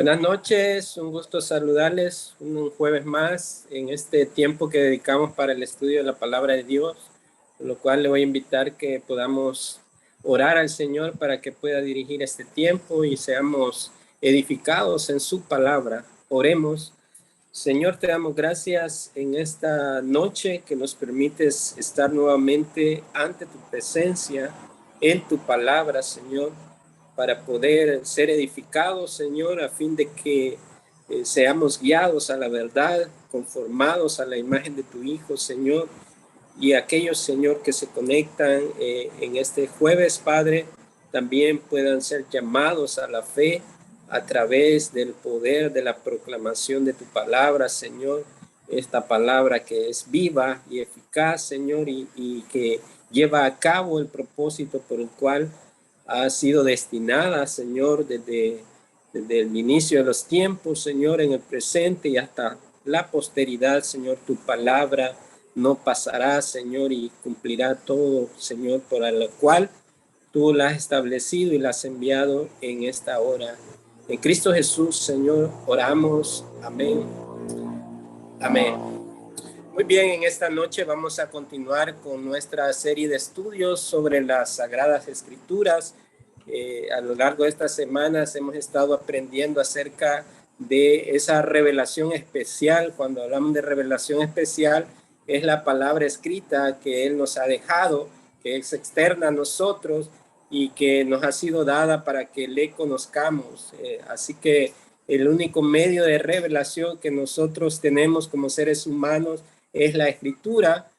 Buenas noches, un gusto saludarles un jueves más en este tiempo que dedicamos para el estudio de la palabra de Dios, por lo cual le voy a invitar que podamos orar al Señor para que pueda dirigir este tiempo y seamos edificados en su palabra. Oremos. Señor, te damos gracias en esta noche que nos permites estar nuevamente ante tu presencia, en tu palabra, Señor, para poder ser edificados, Señor, a fin de que seamos guiados a la verdad, conformados a la imagen de tu Hijo, Señor, y aquellos, Señor, que se conectan en este jueves, Padre, también puedan ser llamados a la fe a través del poder de la proclamación de tu palabra, Señor, esta palabra que es viva y eficaz, Señor, y que lleva a cabo el propósito por el cual ha sido destinada, Señor, desde el inicio de los tiempos, Señor, en el presente y hasta la posteridad, Señor, tu palabra no pasará, Señor, y cumplirá todo, Señor, por lo cual tú la has establecido y la has enviado en esta hora. En Cristo Jesús, Señor, oramos. Amén. Amén. Muy bien, en esta noche vamos a continuar con nuestra serie de estudios sobre las Sagradas Escrituras. A lo largo de estas semanas hemos estado aprendiendo acerca de esa revelación especial. Cuando hablamos de revelación especial, es la palabra escrita que Él nos ha dejado, que es externa a nosotros y que nos ha sido dada para que le conozcamos. Así que el único medio de revelación que nosotros tenemos como seres humanos es la escritura.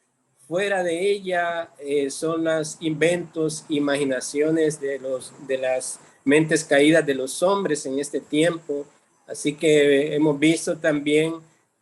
Fuera de ella son los inventos, imaginaciones de las mentes caídas de los hombres en este tiempo. Así que hemos visto también,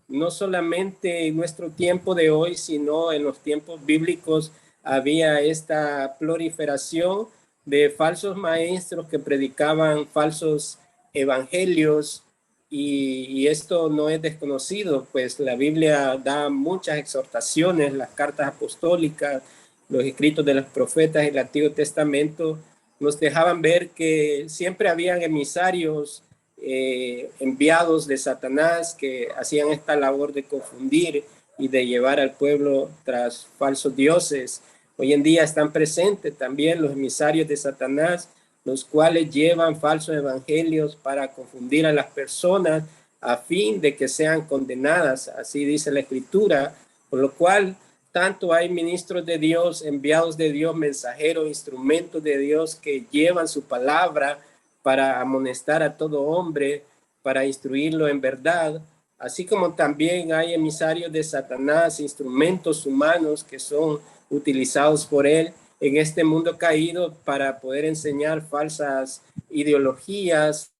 no solamente en nuestro tiempo de hoy, sino en los tiempos bíblicos, había esta proliferación de falsos maestros que predicaban falsos evangelios, y esto no es desconocido, pues la Biblia da muchas exhortaciones, las cartas apostólicas, los escritos de los profetas y el Antiguo Testamento nos dejaban ver que siempre habían emisarios enviados de Satanás que hacían esta labor de confundir y de llevar al pueblo tras falsos dioses. Hoy en día están presentes también los emisarios de Satanás, los cuales llevan falsos evangelios para confundir a las personas a fin de que sean condenadas, así dice la Escritura, por lo cual tanto hay ministros de Dios, enviados de Dios, mensajeros, instrumentos de Dios que llevan su palabra para amonestar a todo hombre, para instruirlo en verdad, así como también hay emisarios de Satanás, instrumentos humanos que son utilizados por él en este mundo caído para poder enseñar falsas ideologías,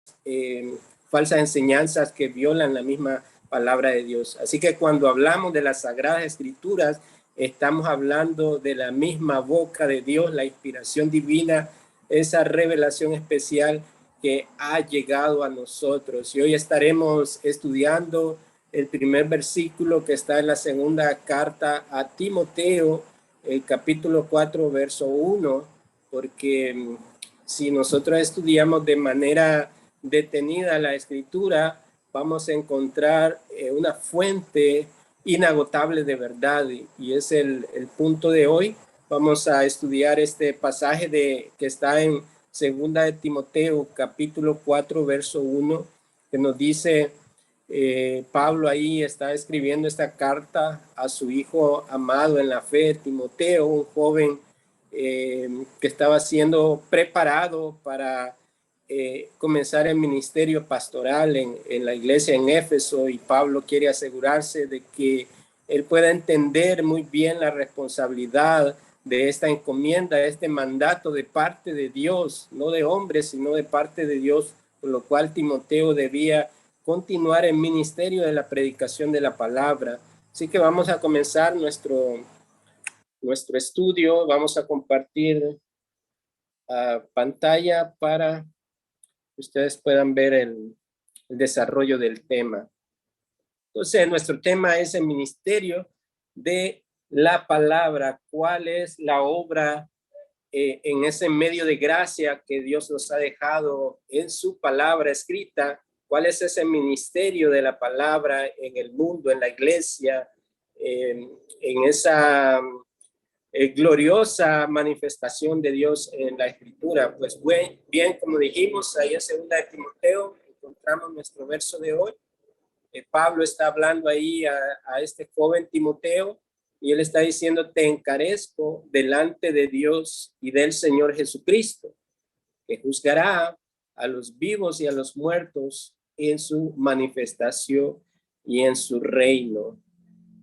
falsas enseñanzas que violan la misma palabra de Dios. Así que cuando hablamos de las Sagradas Escrituras, estamos hablando de la misma boca de Dios, la inspiración divina, esa revelación especial que ha llegado a nosotros. Y hoy estaremos estudiando el primer versículo que está en la segunda carta a Timoteo, el capítulo 4, verso 1, porque si nosotros estudiamos de manera detenida la escritura, vamos a encontrar una fuente inagotable de verdad, y es el punto de hoy. Vamos a estudiar este pasaje que está en segunda de Timoteo, capítulo 4, verso 1, que nos dice, Pablo ahí está escribiendo esta carta a su hijo amado en la fe, Timoteo, un joven que estaba siendo preparado para comenzar el ministerio pastoral en la iglesia en Éfeso, y Pablo quiere asegurarse de que él pueda entender muy bien la responsabilidad de esta encomienda, este mandato de parte de Dios, no de hombres, sino de parte de Dios, por lo cual Timoteo debía continuar el ministerio de la predicación de la palabra. Así que vamos a comenzar nuestro estudio. Vamos a compartir pantalla para que ustedes puedan ver el desarrollo del tema. Entonces, nuestro tema es el ministerio de la palabra. ¿Cuál es la obra en ese medio de gracia que Dios nos ha dejado en su palabra escrita? cuál es ese ministerio de la palabra en el mundo, en la iglesia, en esa gloriosa manifestación de Dios en la Escritura. Pues bien, como dijimos, ahí en 2 Timoteo encontramos nuestro verso de hoy. Pablo está hablando ahí a este joven Timoteo y él está diciendo: te encarezco delante de Dios y del Señor Jesucristo, que juzgará a los vivos y a los muertos en su manifestación y en su reino.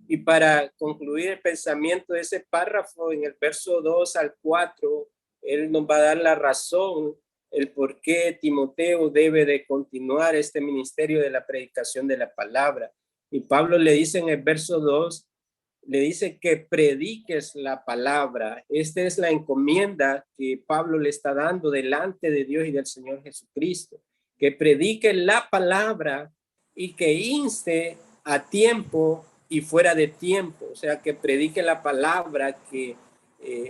Y para concluir el pensamiento de ese párrafo, en el verso 2 al 4, él nos va a dar la razón, el por qué Timoteo debe de continuar este ministerio de la predicación de la palabra. Y Pablo le dice en el verso 2, le dice que prediques la palabra. Esta es la encomienda que Pablo le está dando delante de Dios y del Señor Jesucristo, que predique la palabra y que inste a tiempo y fuera de tiempo, o sea, que predique la palabra, que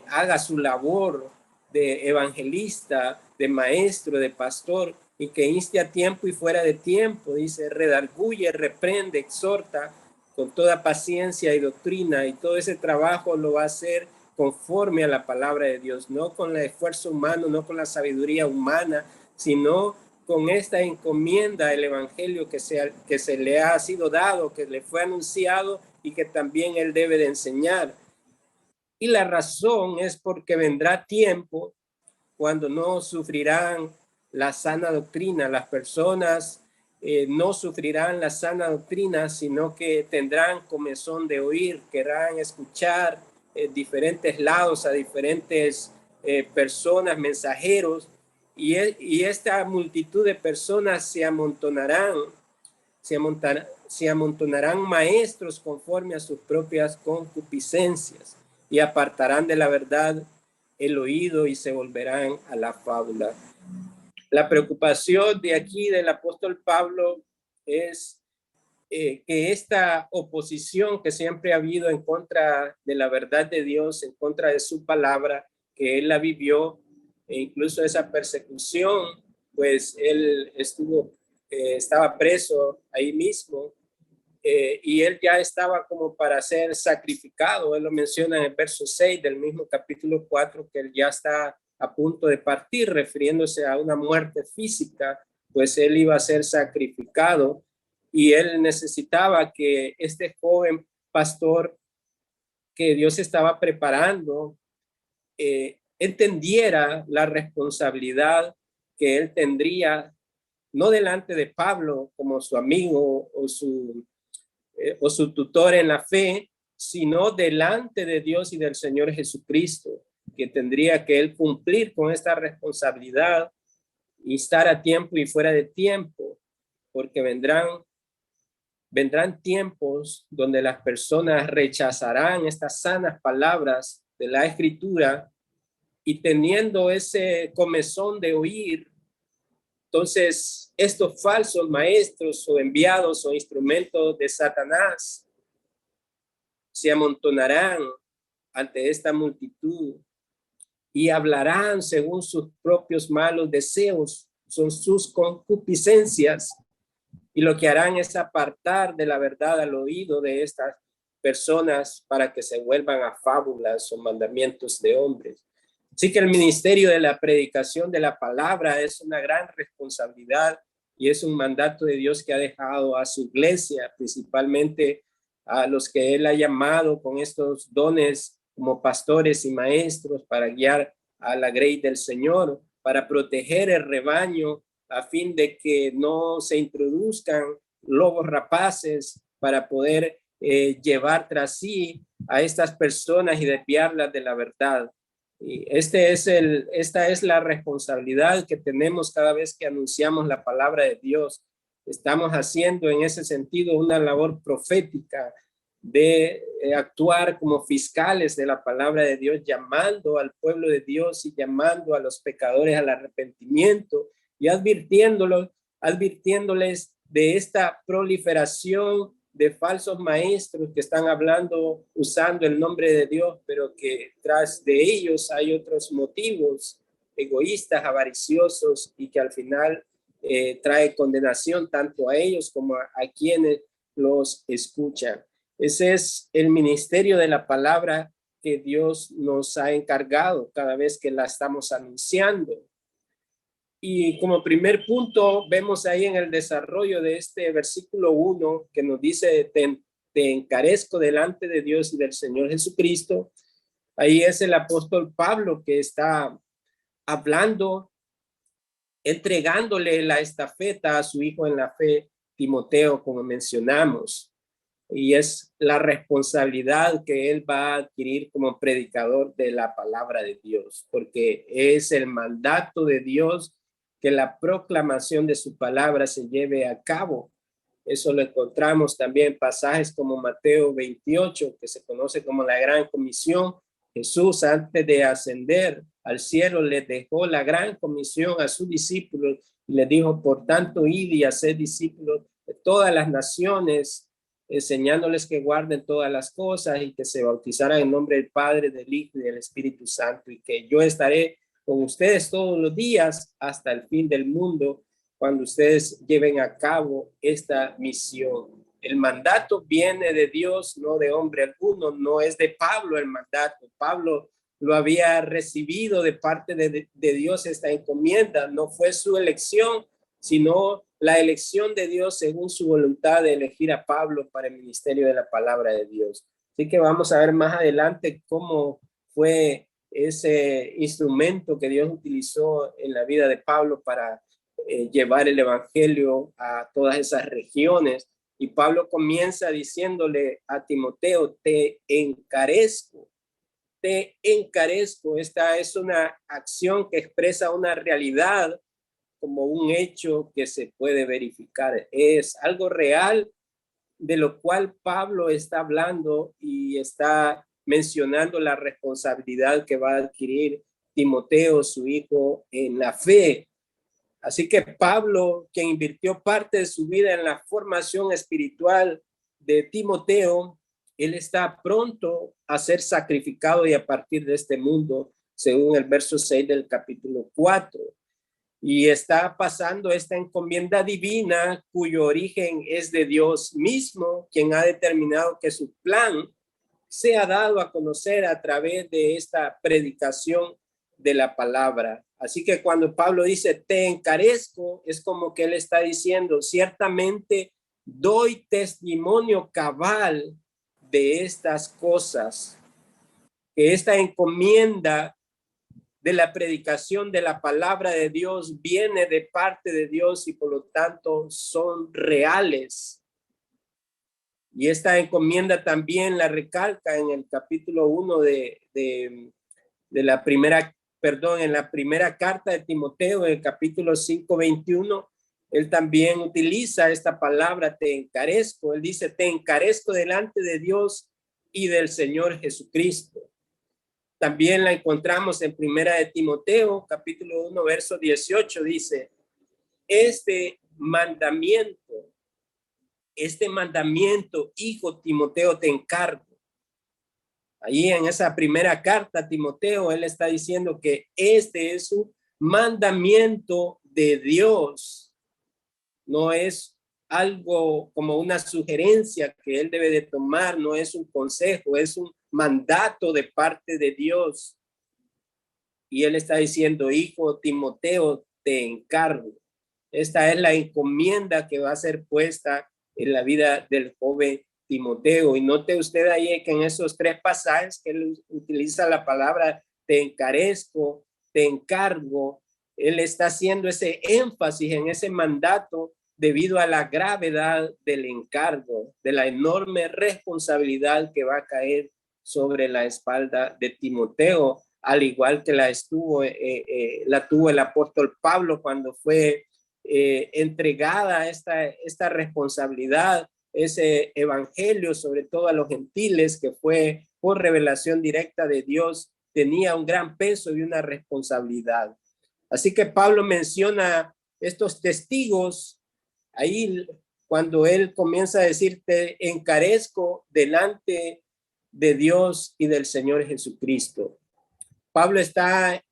haga su labor de evangelista, de maestro, de pastor, y que inste a tiempo y fuera de tiempo. Dice: redarguye, reprende, exhorta con toda paciencia y doctrina, y todo ese trabajo lo va a hacer conforme a la palabra de Dios, no con el esfuerzo humano, no con la sabiduría humana, sino con esta encomienda, el evangelio que se le ha sido dado, que le fue anunciado y que también él debe de enseñar. Y la razón es porque vendrá tiempo cuando no sufrirán la sana doctrina. Las personas no sufrirán la sana doctrina, sino que tendrán comezón de oír, querrán escuchar diferentes lados, a diferentes personas, mensajeros, y esta multitud de personas se amontonarán maestros conforme a sus propias concupiscencias, y apartarán de la verdad el oído y se volverán a la fábula. La preocupación de aquí del apóstol Pablo es que esta oposición que siempre ha habido en contra de la verdad de Dios, en contra de su palabra, que él la vivió, e incluso esa persecución, pues él estaba preso ahí mismo, y él ya estaba como para ser sacrificado. Él lo menciona en el verso 6 del mismo capítulo 4, que él ya está a punto de partir, refiriéndose a una muerte física, pues él iba a ser sacrificado, y él necesitaba que este joven pastor que Dios estaba preparando entendiera la responsabilidad que él tendría, no delante de Pablo como su amigo o su tutor en la fe, sino delante de Dios y del Señor Jesucristo, que tendría que él cumplir con esta responsabilidad y estar a tiempo y fuera de tiempo, porque vendrán tiempos donde las personas rechazarán estas sanas palabras de la Escritura, y teniendo ese comezón de oír, entonces estos falsos maestros o enviados o instrumentos de Satanás se amontonarán ante esta multitud y hablarán según sus propios malos deseos, son sus concupiscencias, y lo que harán es apartar de la verdad al oído de estas personas para que se vuelvan a fábulas o mandamientos de hombres. Así que el ministerio de la predicación de la palabra es una gran responsabilidad y es un mandato de Dios que ha dejado a su iglesia, principalmente a los que él ha llamado con estos dones como pastores y maestros, para guiar a la grey del Señor, para proteger el rebaño a fin de que no se introduzcan lobos rapaces para poder llevar tras sí a estas personas y desviarlas de la verdad. Y esta es la responsabilidad que tenemos cada vez que anunciamos la palabra de Dios. Estamos haciendo en ese sentido una labor profética de actuar como fiscales de la palabra de Dios, llamando al pueblo de Dios y llamando a los pecadores al arrepentimiento y advirtiéndoles de esta proliferación de falsos maestros que están hablando usando el nombre de Dios, pero que tras de ellos hay otros motivos egoístas, avariciosos, y que al final trae condenación tanto a ellos como a quienes los escuchan. Ese es el ministerio de la palabra que Dios nos ha encargado cada vez que la estamos anunciando. Y como primer punto, vemos ahí en el desarrollo de este versículo 1 que nos dice, te encarezco delante de Dios y del Señor Jesucristo. Ahí es el apóstol Pablo que está hablando, entregándole la estafeta a su hijo en la fe, Timoteo, como mencionamos. Y es la responsabilidad que él va a adquirir como predicador de la palabra de Dios, porque es el mandato de Dios que la proclamación de su palabra se lleve a cabo. Eso lo encontramos también en pasajes como Mateo 28, que se conoce como la Gran Comisión. Jesús, antes de ascender al cielo, le dejó la Gran Comisión a sus discípulos y le dijo, por tanto, id y haced discípulos de todas las naciones, enseñándoles que guarden todas las cosas y que se bautizaran en nombre del Padre, del Hijo y del Espíritu Santo, y que yo estaré con ustedes todos los días hasta el fin del mundo, cuando ustedes lleven a cabo esta misión. El mandato viene de Dios, no de hombre alguno, no es de Pablo el mandato. Pablo lo había recibido de parte de Dios esta encomienda, no fue su elección, sino la elección de Dios según su voluntad de elegir a Pablo para el ministerio de la palabra de Dios. Así que vamos a ver más adelante cómo fue ese instrumento que Dios utilizó en la vida de Pablo para llevar el evangelio a todas esas regiones. Y Pablo comienza diciéndole a Timoteo, te encarezco, te encarezco. Esta es una acción que expresa una realidad como un hecho que se puede verificar. Es algo real de lo cual Pablo está hablando y está mencionando la responsabilidad que va a adquirir Timoteo, su hijo, en la fe. Así que Pablo, quien invirtió parte de su vida en la formación espiritual de Timoteo, él está pronto a ser sacrificado y a partir de este mundo, según el verso 6 del capítulo 4. Y está pasando esta encomienda divina cuyo origen es de Dios mismo, quien ha determinado que su plan sea dado a conocer a través de esta predicación de la palabra. Así que cuando Pablo dice te encarezco, es como que él está diciendo ciertamente doy testimonio cabal de estas cosas, que esta encomienda de la predicación de la palabra de Dios viene de parte de Dios y por lo tanto son reales. Y esta encomienda también la recalca en el capítulo 1 de la primera, perdón, en la primera carta de Timoteo, en el capítulo 5:21, él también utiliza esta palabra, te encarezco. Él dice, te encarezco delante de Dios y del Señor Jesucristo. También la encontramos en primera de Timoteo, capítulo 1, verso 18, dice, este mandamiento, hijo Timoteo, te encargo. Allí en esa primera carta a Timoteo, él está diciendo que este es un mandamiento de Dios. No es algo como una sugerencia que él debe de tomar, no es un consejo, es un mandato de parte de Dios. Y él está diciendo, hijo Timoteo, te encargo. Esta es la encomienda que va a ser puesta en la vida del joven Timoteo. Y note usted ahí que en esos tres pasajes que él utiliza la palabra te encarezco, te encargo, él está haciendo ese énfasis en ese mandato debido a la gravedad del encargo, de la enorme responsabilidad que va a caer sobre la espalda de Timoteo, al igual que la tuvo el apóstol Pablo cuando fue entregada esta responsabilidad, ese evangelio, sobre todo a los gentiles, que fue por revelación directa de Dios, tenía un gran peso y una responsabilidad. Así que Pablo menciona estos testigos ahí cuando él comienza a decir, te encarezco delante de Dios y del Señor Jesucristo. Pablo está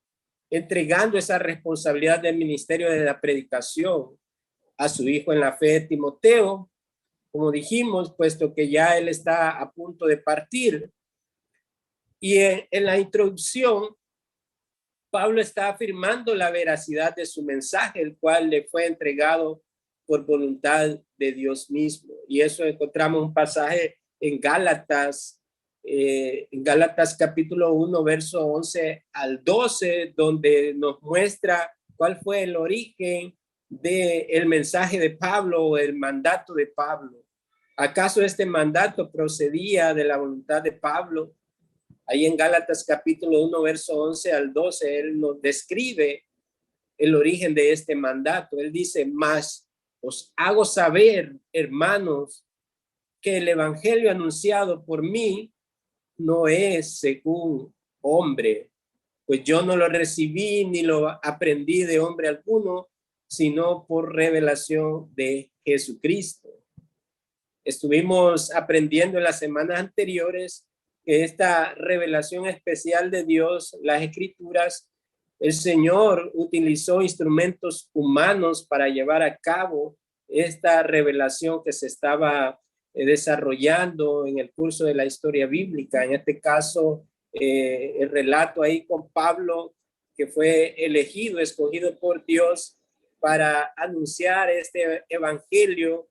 entregando esa responsabilidad del ministerio de la predicación a su hijo en la fe, Timoteo, como dijimos, puesto que ya él está a punto de partir. Y en la introducción, Pablo está afirmando la veracidad de su mensaje, el cual le fue entregado por voluntad de Dios mismo. Y eso encontramos un pasaje en Gálatas capítulo 1, verso 11 al 12, donde nos muestra cuál fue el origen del mensaje de Pablo o el mandato de Pablo. ¿Acaso este mandato procedía de la voluntad de Pablo? Ahí en Gálatas capítulo 1, verso 11 al 12, él nos describe el origen de este mandato. Él dice, mas os hago saber, hermanos, que el evangelio anunciado por mí no es según hombre, pues yo no lo recibí ni lo aprendí de hombre alguno, sino por revelación de Jesucristo. Estuvimos aprendiendo en las semanas anteriores que esta revelación especial de Dios, las escrituras, el Señor utilizó instrumentos humanos para llevar a cabo esta revelación que se estaba desarrollando en el curso de la historia bíblica. En este caso, el relato ahí con Pablo, que fue elegido, escogido por Dios para anunciar este evangelio.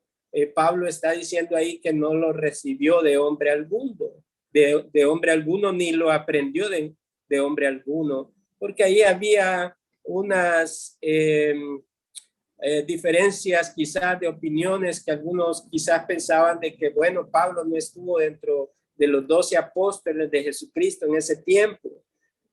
Pablo está diciendo ahí que no lo recibió de hombre alguno, de hombre alguno, ni lo aprendió de hombre alguno, porque ahí había unas diferencias quizás de opiniones que algunos quizás pensaban de que, bueno, Pablo no estuvo dentro de los 12 apóstoles de Jesucristo en ese tiempo,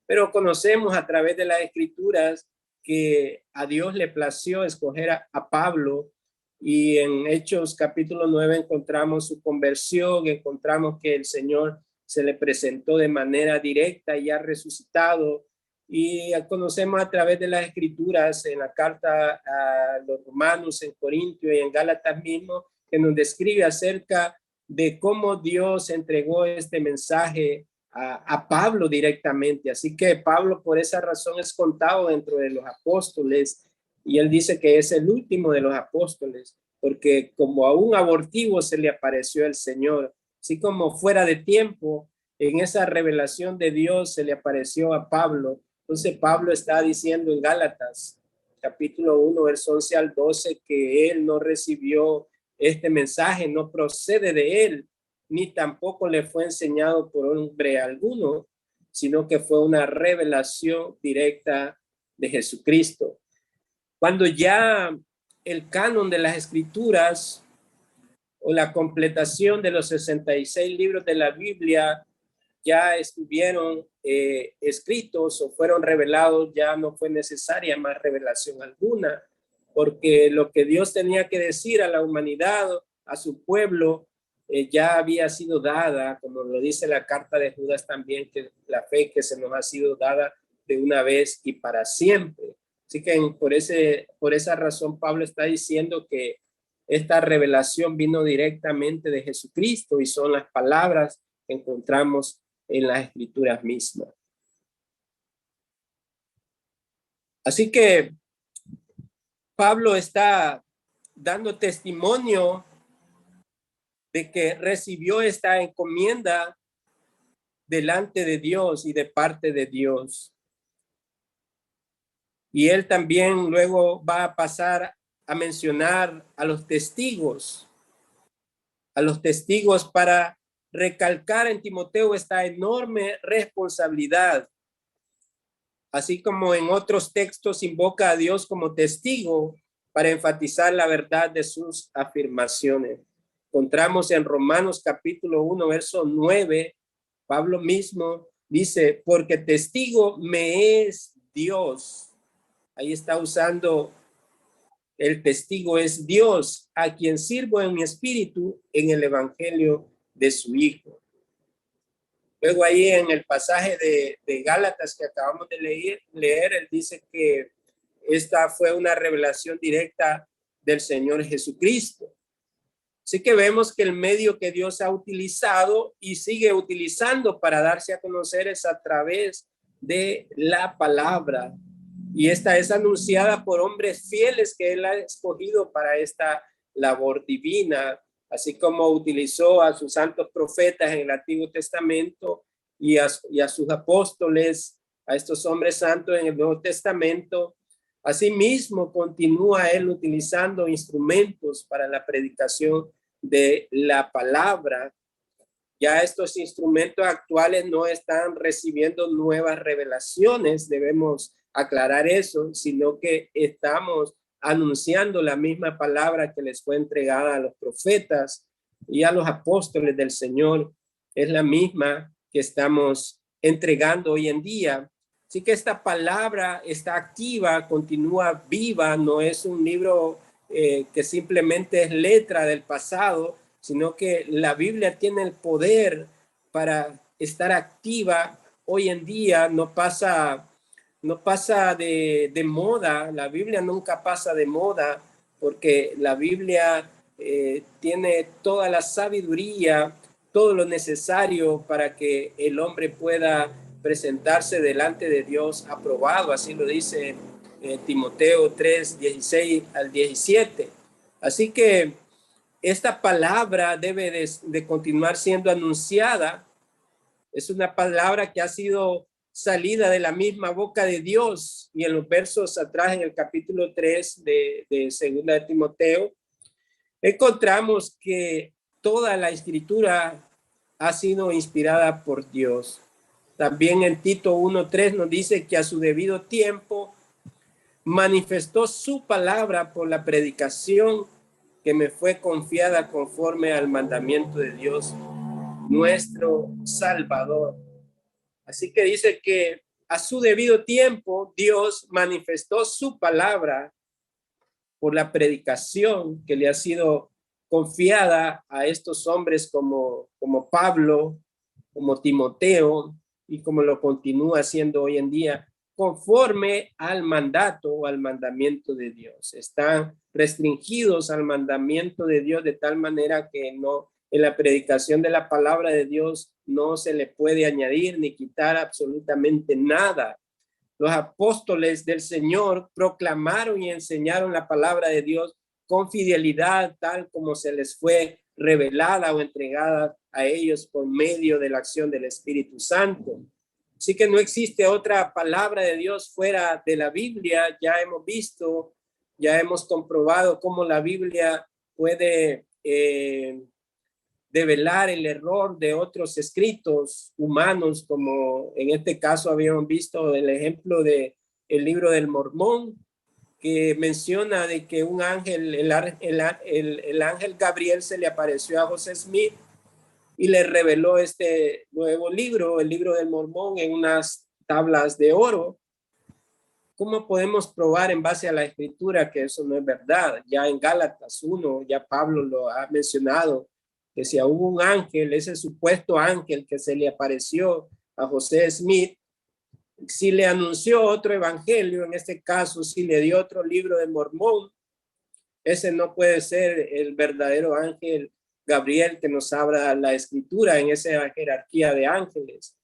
pero conocemos a través de las escrituras que a Dios le plació escoger a Pablo, y en Hechos capítulo 9 encontramos su conversión, encontramos que el Señor se le presentó de manera directa y ha resucitado, y conocemos a través de las escrituras en la carta a los romanos, en Corintio y en Gálatas mismo, que nos describe acerca de cómo Dios entregó este mensaje a Pablo directamente. Así que Pablo por esa razón es contado dentro de los apóstoles, y él dice que es el último de los apóstoles, porque como a un abortivo se le apareció el Señor, así como fuera de tiempo, en esa revelación de Dios se le apareció a Pablo. Entonces Pablo está diciendo en Gálatas capítulo 1, verso 11 al 12, que él no recibió este mensaje, no procede de él, ni tampoco le fue enseñado por hombre alguno, sino que fue una revelación directa de Jesucristo. Cuando ya el canon de las escrituras o la completación de los 66 libros de la Biblia ya estuvieron escritos o fueron revelados, ya no fue necesaria más revelación alguna, porque lo que Dios tenía que decir a la humanidad, a su pueblo, ya había sido dada, como lo dice la carta de Judas también, que la fe que se nos ha sido dada de una vez y para siempre. Así que por esa razón Pablo está diciendo que esta revelación vino directamente de Jesucristo y son las palabras que encontramos en las escrituras mismas. Así que Pablo está dando testimonio de que recibió esta encomienda delante de Dios y de parte de Dios. Y él también luego va a pasar a mencionar a los testigos para recalcar en Timoteo esta enorme responsabilidad. Así como en otros textos invoca a Dios como testigo para enfatizar la verdad de sus afirmaciones. Encontramos en Romanos capítulo 1, verso 9, Pablo mismo dice, porque testigo me es Dios. Ahí está usando el testigo es Dios, a quien sirvo en mi espíritu en el evangelio de su Hijo. Luego ahí en el pasaje de Gálatas que acabamos de leer, él dice que esta fue una revelación directa del Señor Jesucristo. Así que vemos que el medio que Dios ha utilizado y sigue utilizando para darse a conocer es a través de la palabra. y esta es anunciada por hombres fieles que él ha escogido para esta labor divina, así como utilizó a sus santos profetas en el Antiguo Testamento y a sus apóstoles, a estos hombres santos en el Nuevo Testamento. Asimismo, continúa él utilizando instrumentos para la predicación de la palabra. Ya estos instrumentos actuales no están recibiendo nuevas revelaciones, debemos aclarar eso, sino que estamos anunciando la misma palabra que les fue entregada a los profetas y a los apóstoles del Señor. Es la misma que estamos entregando hoy en día. Así que esta palabra está activa, continúa viva, no es un libro que simplemente es letra del pasado, sino que la Biblia tiene el poder para estar activa hoy en día. No pasa de moda. La Biblia nunca pasa de moda, porque la Biblia tiene toda la sabiduría, todo lo necesario para que el hombre pueda presentarse delante de Dios aprobado. Así lo dice Timoteo 3, 16 al 17. Así que esta palabra debe de continuar siendo anunciada. Es una palabra que ha sido salida de la misma boca de Dios, y en los versos atrás, en el capítulo 3 de segunda de Timoteo, encontramos que toda la escritura ha sido inspirada por Dios. También en Tito 1:3 nos dice que a su debido tiempo manifestó su palabra por la predicación que me fue confiada conforme al mandamiento de Dios, nuestro Salvador. Así que dice que a su debido tiempo Dios manifestó su palabra por la predicación que le ha sido confiada a estos hombres como Pablo, como Timoteo, y como lo continúa haciendo hoy en día, conforme al mandato o al mandamiento de Dios. Están restringidos al mandamiento de Dios de tal manera que no, en la predicación de la palabra de Dios no se le puede añadir ni quitar absolutamente nada. Los apóstoles del Señor proclamaron y enseñaron la palabra de Dios con fidelidad, tal como se les fue revelada o entregada a ellos por medio de la acción del Espíritu Santo. Así que no existe otra palabra de Dios fuera de la Biblia. Ya hemos visto, ya hemos comprobado cómo la Biblia puede develar el error de otros escritos humanos, como en este caso habíamos visto el ejemplo de el libro del Mormón, que menciona de que un ángel, el ángel Gabriel se le apareció a José Smith y le reveló este nuevo libro, el libro del Mormón, en unas tablas de oro. ¿Cómo podemos probar en base a la escritura que eso no es verdad? Ya en Gálatas 1, ya Pablo lo ha mencionado, que si hubo un ángel, ese supuesto ángel que se le apareció a José Smith, si le anunció otro evangelio, en este caso, si le dio otro libro de Mormón, ese no puede ser el verdadero ángel Gabriel que nos habla la escritura en esa jerarquía de ángeles,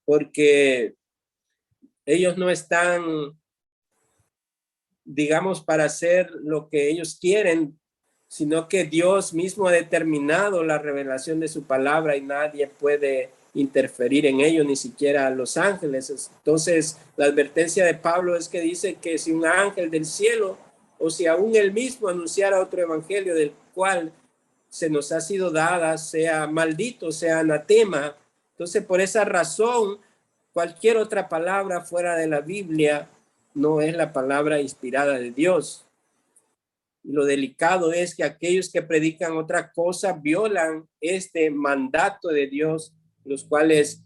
porque ellos no están, digamos, para hacer lo que ellos quieren, sino que Dios mismo ha determinado la revelación de su palabra y nadie puede interferir en ello, ni siquiera los ángeles. Entonces, la advertencia de Pablo es que dice que si un ángel del cielo, o si aún él mismo anunciara otro evangelio del cual se nos ha sido dada, sea maldito, sea anatema. Entonces, por esa razón, cualquier otra palabra fuera de la Biblia no es la palabra inspirada de Dios. Y lo delicado es que aquellos que predican otra cosa violan este mandato de Dios, los cuales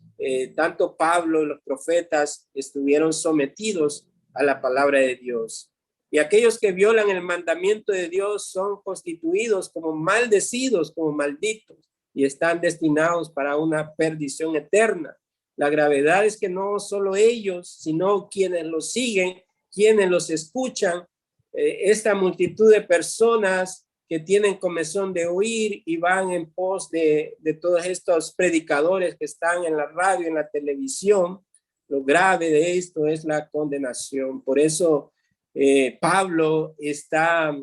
tanto Pablo y los profetas estuvieron sometidos a la palabra de Dios. Y aquellos que violan el mandamiento de Dios son constituidos como maldecidos, como malditos, y están destinados para una perdición eterna. La gravedad es que no solo ellos, sino quienes los siguen, quienes los escuchan, esta multitud de personas que tienen comezón de oír y van en pos de todos estos predicadores que están en la radio, en la televisión, Lo grave de esto es la condenación. Por eso Pablo está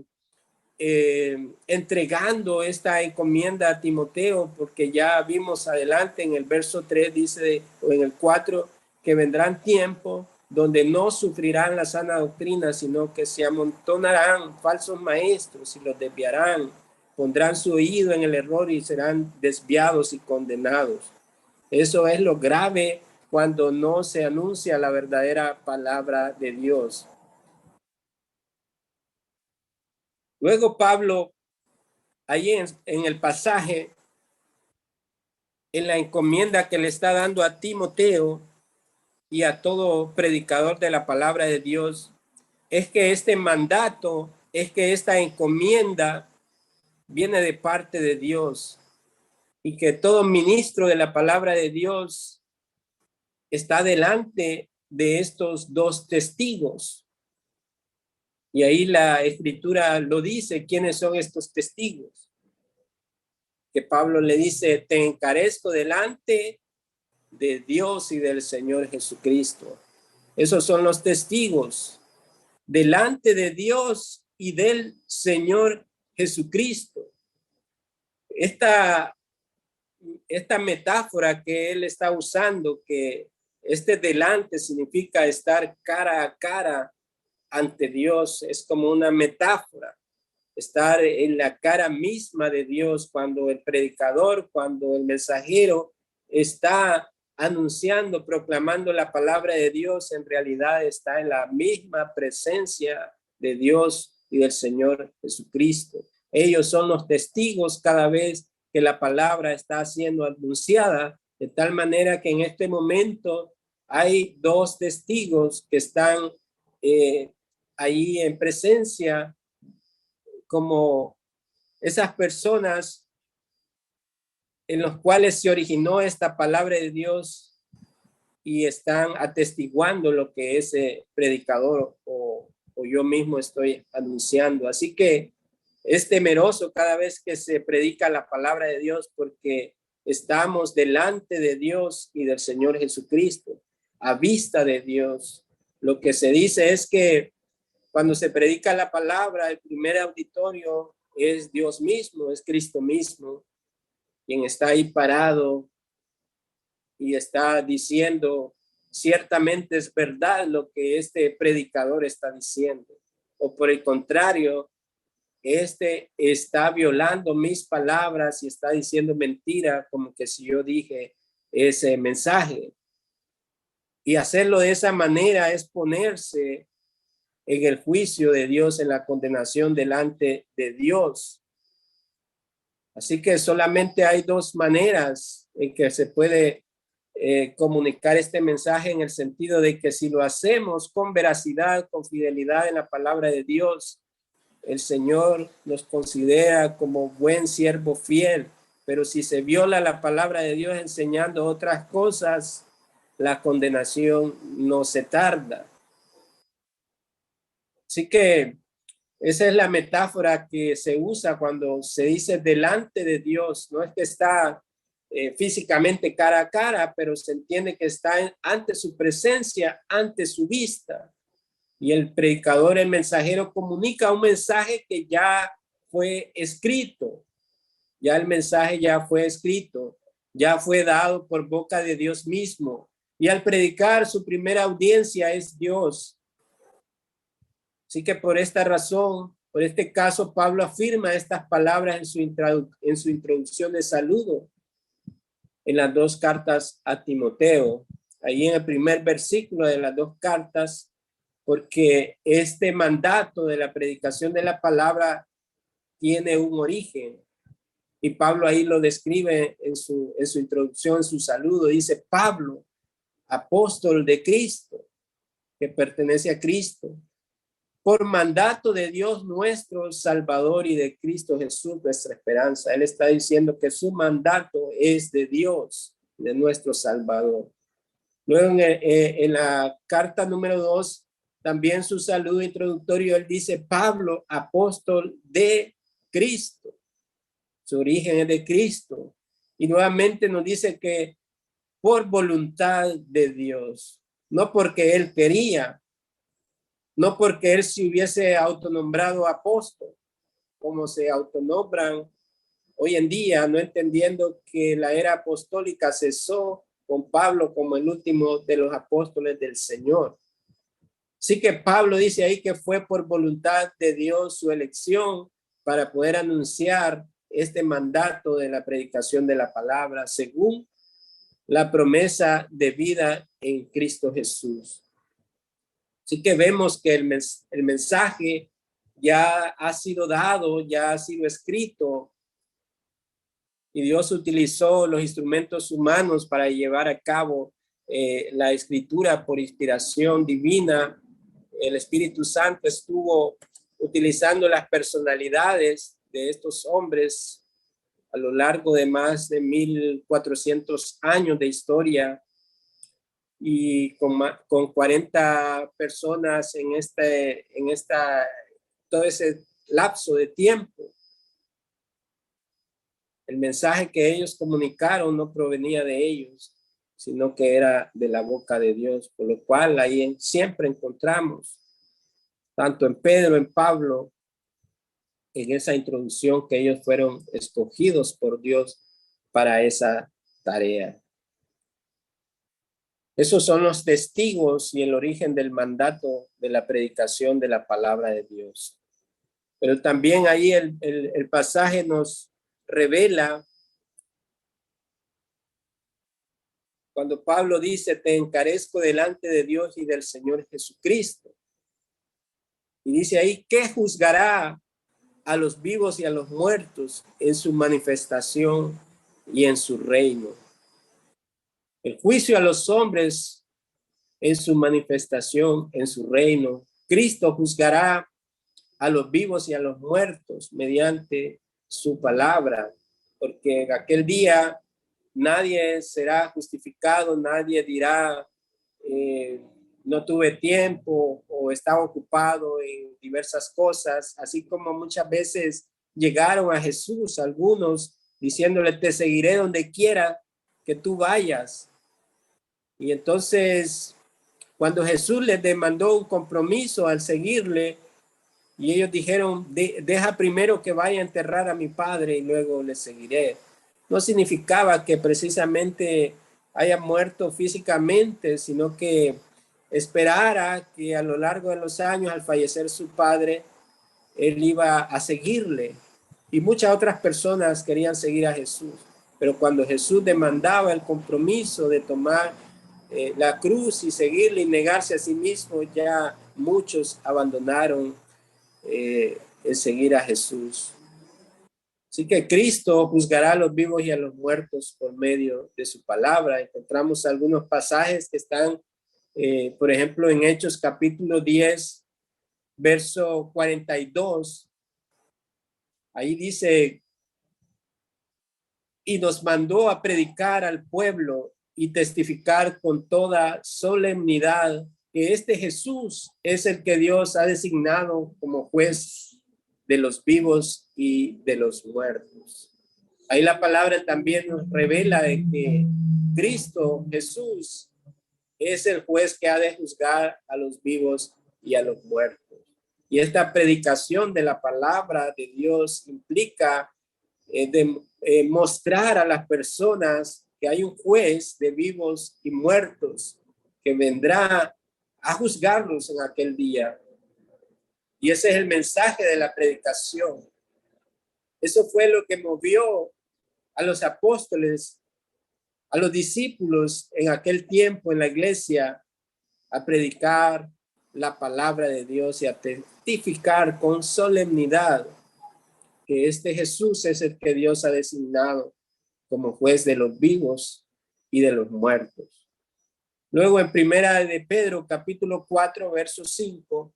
entregando esta encomienda a Timoteo, porque ya vimos adelante en el verso 3, dice, o en el 4, que vendrán tiempos donde no sufrirán la sana doctrina, sino que se amontonarán falsos maestros y los desviarán, pondrán su oído en el error y serán desviados y condenados. Eso es lo grave cuando no se anuncia la verdadera palabra de Dios. Luego Pablo, ahí en el pasaje, en la encomienda que le está dando a Timoteo y a todo predicador de la palabra de Dios, es que este mandato, es que esta encomienda viene de parte de Dios y que todo ministro de la palabra de Dios está delante de estos dos testigos. Y ahí la escritura lo dice, ¿quiénes son estos testigos? Que Pablo le dice, te encarezco delante de Dios y del Señor Jesucristo. Esos son los testigos delante de Dios y del Señor Jesucristo. Esta metáfora que él está usando, que este delante significa estar cara a cara ante Dios, es como una metáfora, estar en la cara misma de Dios cuando el predicador, cuando el mensajero está anunciando, proclamando la palabra de Dios, en realidad está en la misma presencia de Dios y del Señor Jesucristo. Ellos son los testigos cada vez que la palabra está siendo anunciada, de tal manera que en este momento hay dos testigos que están ahí en presencia, como esas personas en los cuales se originó esta palabra de Dios y están atestiguando lo que ese predicador o yo mismo estoy anunciando. Así que es temeroso cada vez que se predica la palabra de Dios, porque estamos delante de Dios y del Señor Jesucristo, a vista de Dios. Lo que se dice es que cuando se predica la palabra, el primer auditorio es Dios mismo, es Cristo mismo, quien está ahí parado y está diciendo, ciertamente es verdad lo que este predicador está diciendo. O por el contrario, este está violando mis palabras y está diciendo mentira, como que si yo dije ese mensaje. Y hacerlo de esa manera es ponerse en el juicio de Dios, en la condenación delante de Dios. Así que solamente hay dos maneras en que se puede comunicar este mensaje, en el sentido de que si lo hacemos con veracidad, con fidelidad en la palabra de Dios, el Señor nos considera como buen siervo fiel. Pero si se viola la palabra de Dios enseñando otras cosas, la condenación no se tarda. Así que esa es la metáfora que se usa cuando se dice delante de Dios. No es que está físicamente cara a cara, pero se entiende que está ante su presencia, ante su vista. Y el predicador, el mensajero, comunica un mensaje que ya fue escrito. Ya el mensaje ya fue escrito, ya fue dado por boca de Dios mismo. Y al predicar, su primera audiencia es Dios. Así que por esta razón, por este caso, Pablo afirma estas palabras en su introducción de saludo en las dos cartas a Timoteo, ahí en el primer versículo de las dos cartas, porque este mandato de la predicación de la palabra tiene un origen. Y Pablo ahí lo describe en su introducción, en su saludo. Dice: Pablo, apóstol de Cristo, que pertenece a Cristo, por mandato de Dios nuestro Salvador y de Cristo Jesús nuestra esperanza. Él está diciendo que su mandato es de Dios, de nuestro Salvador. Luego en la carta número 2, también su saludo introductorio, él dice: Pablo, apóstol de Cristo. Su origen es de Cristo. Y nuevamente nos dice que por voluntad de Dios. no porque él quería, no porque él se hubiese autonombrado apóstol, como se autonombran hoy en día, no entendiendo que la era apostólica cesó con Pablo como el último de los apóstoles del Señor. Así que Pablo dice ahí que fue por voluntad de Dios su elección para poder anunciar este mandato de la predicación de la palabra según la promesa de vida en Cristo Jesús. Así que vemos que el mensaje ya ha sido dado, ya ha sido escrito, y Dios utilizó los instrumentos humanos para llevar a cabo la escritura por inspiración divina. El Espíritu Santo estuvo utilizando las personalidades de estos hombres a lo largo de más de 1400 años de historia, y con 40 personas en todo ese lapso de tiempo. El mensaje que ellos comunicaron no provenía de ellos, sino que era de la boca de Dios, por lo cual ahí siempre encontramos, tanto en Pedro, en Pablo, en esa introducción, que ellos fueron escogidos por Dios para esa tarea. Esos son los testigos y el origen del mandato de la predicación de la palabra de Dios. Pero también ahí el pasaje nos revela, cuando Pablo dice: te encarezco delante de Dios y del Señor Jesucristo. Y dice ahí: ¿qué juzgará a los vivos y a los muertos en su manifestación y en su reino? El juicio a los hombres en su manifestación, en su reino. Cristo juzgará a los vivos y a los muertos mediante su palabra, porque en aquel día nadie será justificado, nadie dirá no tuve tiempo o estaba ocupado en diversas cosas, así como muchas veces llegaron a Jesús algunos diciéndole: te seguiré donde quiera que tú vayas. Y entonces, cuando Jesús les demandó un compromiso al seguirle, y ellos dijeron: deja primero que vaya a enterrar a mi padre y luego le seguiré, no significaba que precisamente haya muerto físicamente, sino que esperara que a lo largo de los años, al fallecer su padre, él iba a seguirle. Y muchas otras personas querían seguir a Jesús, pero cuando Jesús demandaba el compromiso de tomar la cruz y seguirle y negarse a sí mismo, ya muchos abandonaron el seguir a Jesús. Así que Cristo juzgará a los vivos y a los muertos por medio de su palabra. Encontramos algunos pasajes que están, por ejemplo, en Hechos capítulo 10, verso 42. Ahí dice: y nos mandó a predicar al pueblo y testificar con toda solemnidad que este Jesús es el que Dios ha designado como juez de los vivos y de los muertos. Ahí la palabra también nos revela de que Cristo Jesús es el juez que ha de juzgar a los vivos y a los muertos. Y esta predicación de la palabra de Dios implica mostrar a las personas que hay un juez de vivos y muertos que vendrá a juzgarlos en aquel día. Y ese es el mensaje de la predicación. Eso fue lo que movió a los apóstoles, a los discípulos en aquel tiempo en la iglesia, a predicar la palabra de Dios y a testificar con solemnidad que este Jesús es el que Dios ha designado como juez de los vivos y de los muertos. Luego en primera de Pedro, capítulo 4, verso 5,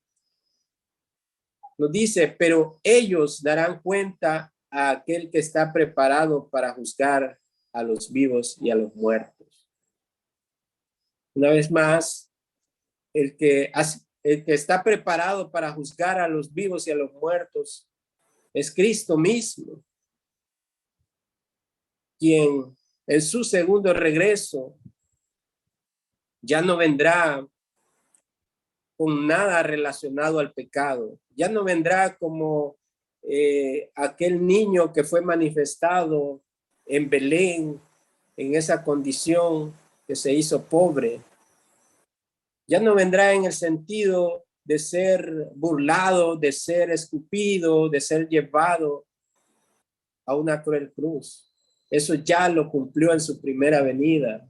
nos dice: pero ellos darán cuenta a aquel que está preparado para juzgar a los vivos y a los muertos. Una vez más, el que está preparado para juzgar a los vivos y a los muertos es Cristo mismo, quien en su segundo regreso Ya no vendrá con nada relacionado al pecado. Ya no vendrá como aquel niño que fue manifestado en Belén, en esa condición que se hizo pobre. Ya no vendrá en el sentido de ser burlado, de ser escupido, de ser llevado a una cruel cruz. Eso ya lo cumplió en su primera venida,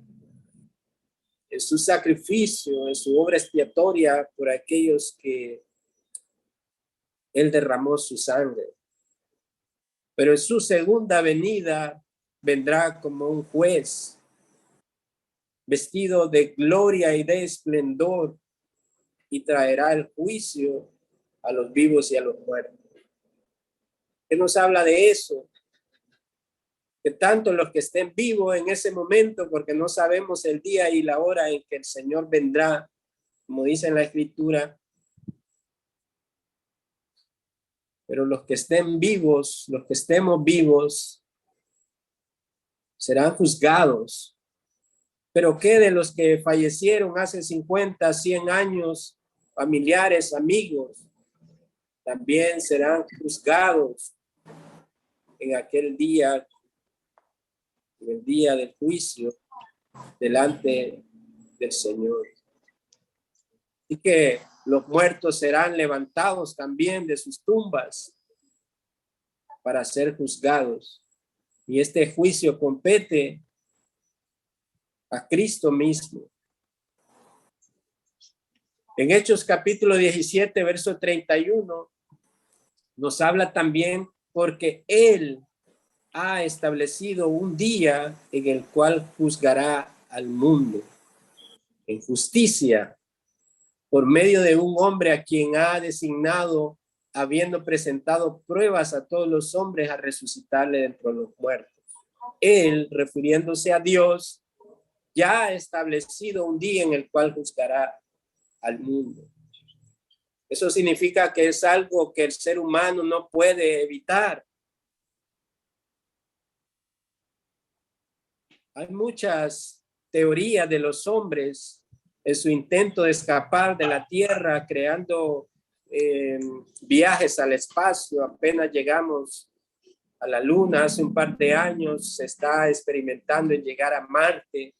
en su sacrificio, en su obra expiatoria por aquellos que él derramó su sangre. Pero en su segunda venida vendrá como un juez, vestido de gloria y de esplendor, y traerá el juicio a los vivos y a los muertos. ¿Qué nos habla de eso? Que tanto los que estén vivos en ese momento, porque no sabemos el día y la hora en que el Señor vendrá, como dice en la Escritura, pero los que estén vivos, los que estemos vivos, serán juzgados. Pero ¿qué de los que fallecieron hace 50, 100 años, familiares, amigos? También serán juzgados en aquel día, en el día del juicio, delante del Señor. Y que los muertos serán levantados también de sus tumbas para ser juzgados. Y este juicio compete a Cristo mismo. En Hechos capítulo 17, verso 31, nos habla también porque Él ha establecido un día en el cual juzgará al mundo en justicia por medio de un hombre a quien ha designado, habiendo presentado pruebas a todos los hombres, a resucitarle de entre los muertos. Él, refiriéndose a Dios, ya ha establecido un día en el cual juzgará al mundo. Eso significa que es algo que el ser humano no puede evitar. Hay muchas teorías de los hombres en su intento de escapar de la tierra, creando viajes al espacio. Apenas llegamos a la luna hace un par de años, se está experimentando en llegar a Marte.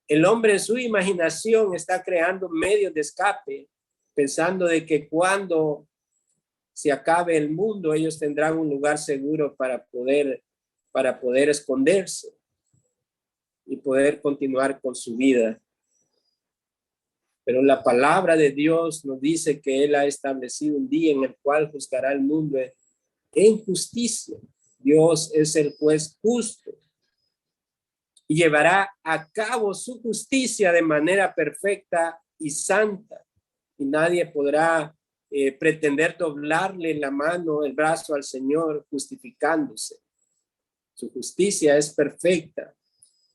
El hombre en su imaginación está creando medios de escape, pensando de que cuando se acabe el mundo, ellos tendrán un lugar seguro para poder esconderse y poder continuar con su vida. Pero la palabra de Dios nos dice que Él ha establecido un día en el cual juzgará el mundo en justicia. Dios es el juez justo y llevará a cabo su justicia de manera perfecta y santa. Y nadie podrá pretender doblarle la mano, el brazo al Señor justificándose. Su justicia es perfecta.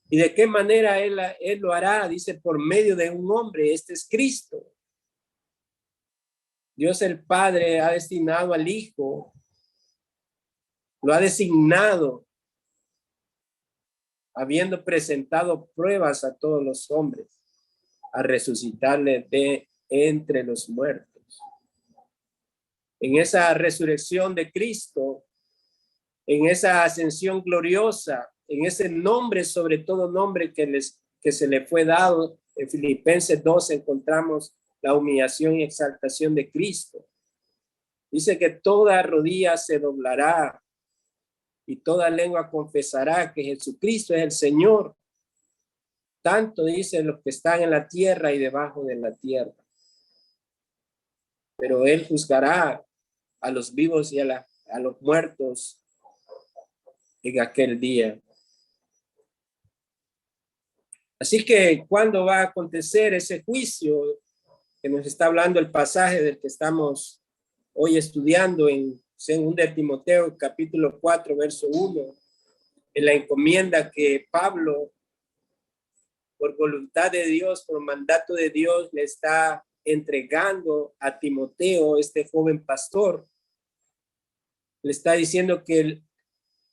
¿Y de qué manera él lo hará? Dice, por medio de un hombre. Este es Cristo. Dios el Padre ha destinado al Hijo, lo ha designado, habiendo presentado pruebas a todos los hombres, a resucitarle de entre los muertos. En esa resurrección de Cristo, en esa ascensión gloriosa, en ese nombre, sobre todo nombre que se le fue dado, en Filipenses 2 encontramos la humillación y exaltación de Cristo. Dice que toda rodilla se doblará y toda lengua confesará que Jesucristo es el Señor. Tanto dicen los que están en la tierra y debajo de la tierra. Pero Él juzgará a los vivos y a los muertos en aquel día. Así que, ¿cuándo va a acontecer ese juicio que nos está hablando el pasaje del que estamos hoy estudiando en 2 de Timoteo, capítulo 4, verso 1, en la encomienda que Pablo, por voluntad de Dios, por mandato de Dios, le está entregando a Timoteo, este joven pastor? Le está diciendo que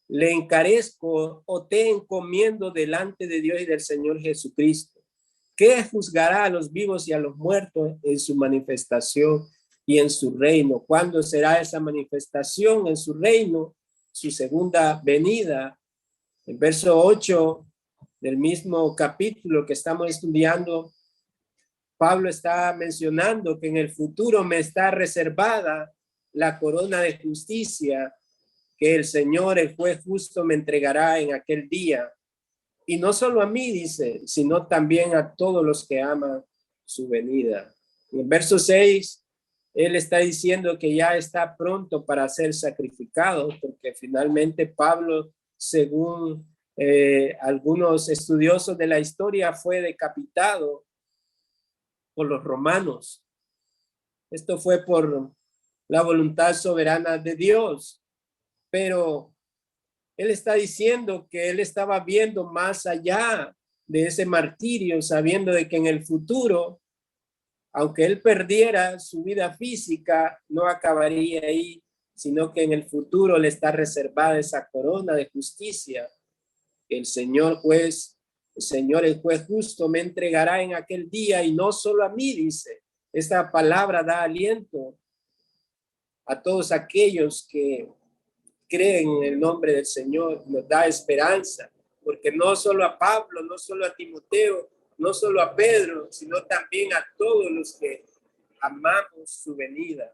le encarezco o te encomiendo delante de Dios y del Señor Jesucristo, que juzgará a los vivos y a los muertos en su manifestación y en su reino. ¿Cuándo será esa manifestación en su reino? Su segunda venida. El verso 8 del mismo capítulo que estamos estudiando, Pablo está mencionando que en el futuro me está reservada la corona de justicia que el Señor, el juez justo, me entregará en aquel día. Y no solo a mí, dice, sino también a todos los que aman su venida. En el verso 6, él está diciendo que ya está pronto para ser sacrificado, porque finalmente Pablo, según algunos estudiosos de la historia, fue decapitado por los romanos. Esto fue por la voluntad soberana de Dios, pero él está diciendo que él estaba viendo más allá de ese martirio, sabiendo de que en el futuro, aunque él perdiera su vida física, no acabaría ahí, sino que en el futuro le está reservada esa corona de justicia. El Señor juez, el Señor el juez justo me entregará en aquel día, y no solo a mí, dice. Esta palabra da aliento a todos aquellos que creen en el nombre del Señor, nos da esperanza, porque no solo a Pablo, no solo a Timoteo, no solo a Pedro, sino también a todos los que amamos su venida.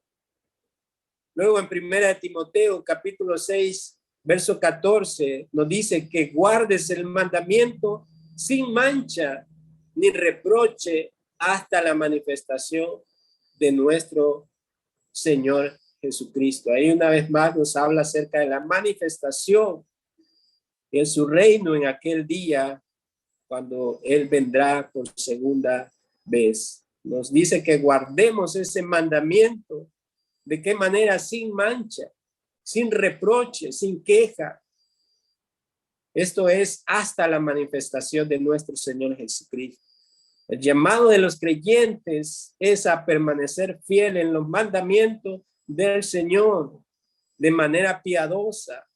Luego en primera de Timoteo, capítulo 6, verso 14, nos dice que guardes el mandamiento sin mancha ni reproche hasta la manifestación de nuestro Señor Jesucristo. Ahí una vez más nos habla acerca de la manifestación en su reino en aquel día, cuando Él vendrá por segunda vez. Nos dice que guardemos ese mandamiento. ¿De qué manera? Sin mancha, sin reproche, sin queja. Esto es hasta la manifestación de nuestro Señor Jesucristo. El llamado de los creyentes es a permanecer fiel en los mandamientos del Señor de manera piadosa.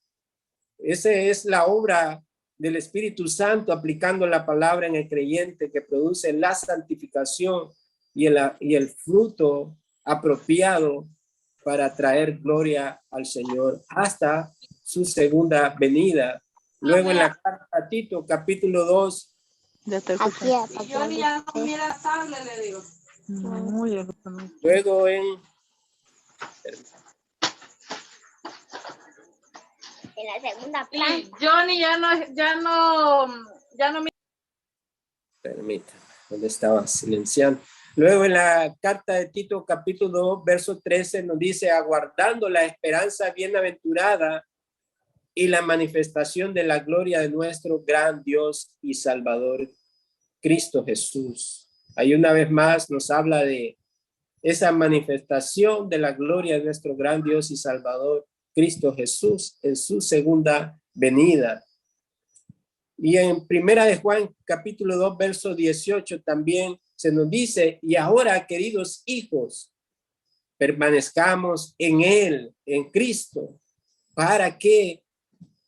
Esa es la obra del Espíritu Santo aplicando la palabra en el creyente, que produce la santificación y el fruto apropiado para traer gloria al Señor hasta su segunda venida. Luego en la carta a Tito, capítulo 2, luego en la segunda planta. Sí, Johnny ya no me... Permítame, ¿dónde estaba silenciando? Luego en la carta de Tito, capítulo 2, verso 13, nos dice, aguardando la esperanza bienaventurada y la manifestación de la gloria de nuestro gran Dios y Salvador, Cristo Jesús. Ahí una vez más nos habla de esa manifestación de la gloria de nuestro gran Dios y Salvador, Cristo Jesús, en su segunda venida. Y en primera de Juan, capítulo 2, verso 18, también se nos dice, y ahora, queridos hijos, permanezcamos en Él, en Cristo, para que